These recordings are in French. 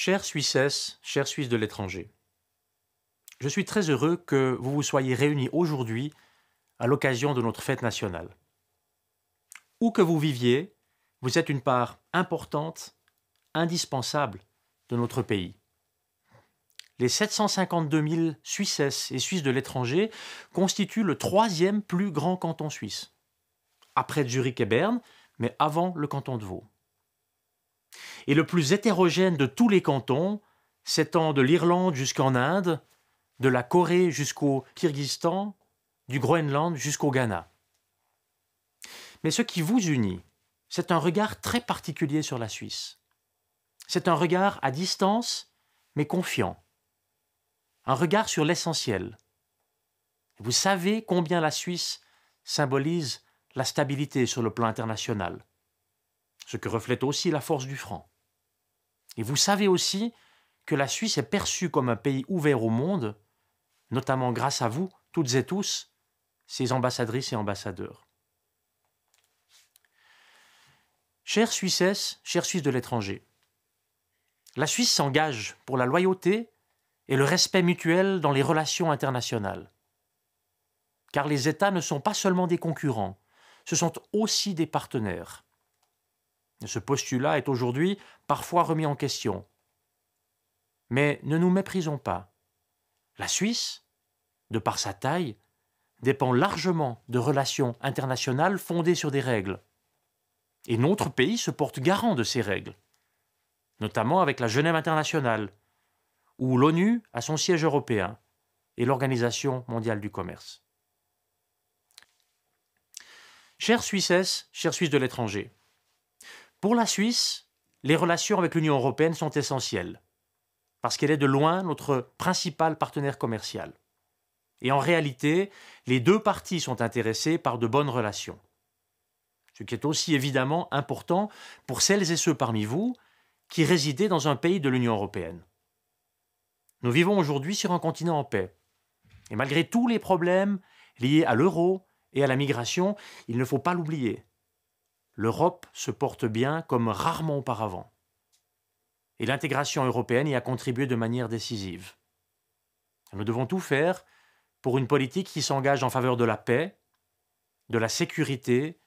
Chères Suissesses, chers Suisses de l'étranger, je suis très heureux que vous vous soyez réunis aujourd'hui à l'occasion de notre fête nationale. Où que vous viviez, vous êtes une part importante, indispensable de notre pays. Les 752 000 Suissesses et Suisses de l'étranger constituent le troisième plus grand canton suisse, après Zurich et Berne, mais avant le canton de Vaud. Et le plus hétérogène de tous les cantons, s'étend de l'Irlande jusqu'en Inde, de la Corée jusqu'au Kyrgyzstan, du Groenland jusqu'au Ghana. Mais ce qui vous unit, c'est un regard très particulier sur la Suisse. C'est un regard à distance, mais confiant. Un regard sur l'essentiel. Vous savez combien la Suisse symbolise la stabilité sur le plan international, ce que reflète aussi la force du franc. Et vous savez aussi que la Suisse est perçue comme un pays ouvert au monde, notamment grâce à vous, toutes et tous, ses ambassadrices et ambassadeurs. Chères Suissesses, chers Suisses de l'étranger, la Suisse s'engage pour la loyauté et le respect mutuel dans les relations internationales. Car les États ne sont pas seulement des concurrents, ce sont aussi des partenaires. Ce postulat est aujourd'hui parfois remis en question. Mais ne nous méprisons pas. La Suisse, de par sa taille, dépend largement de relations internationales fondées sur des règles. Et notre pays se porte garant de ces règles, notamment avec la Genève internationale, où l'ONU a son siège européen et l'Organisation mondiale du commerce. Chères Suissesses, chers Suisses de l'étranger, pour la Suisse, les relations avec l'Union européenne sont essentielles, parce qu'elle est de loin notre principal partenaire commercial. Et en réalité, les deux parties sont intéressées par de bonnes relations. Ce qui est aussi évidemment important pour celles et ceux parmi vous qui résidaient dans un pays de l'Union européenne. Nous vivons aujourd'hui sur un continent en paix. Et malgré tous les problèmes liés à l'euro et à la migration, il ne faut pas l'oublier. L'Europe se porte bien comme rarement auparavant. Et l'intégration européenne y a contribué de manière décisive. Nous devons tout faire pour une politique qui s'engage en faveur de la paix, de la sécurité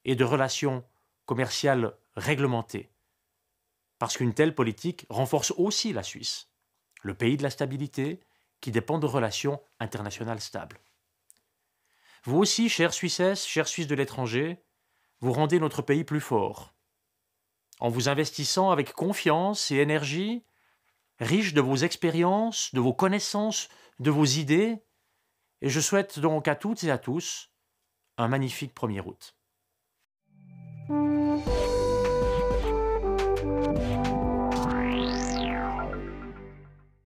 et de relations commerciales réglementées. Parce qu'une telle politique renforce aussi la Suisse, le pays de la stabilité qui dépend de relations internationales stables. Vous aussi, chères Suissesses, chers Suisses de l'étranger, vous rendez notre pays plus fort, en vous investissant avec confiance et énergie, riche de vos expériences, de vos connaissances, de vos idées, et je souhaite donc à toutes et à tous un magnifique 1er août.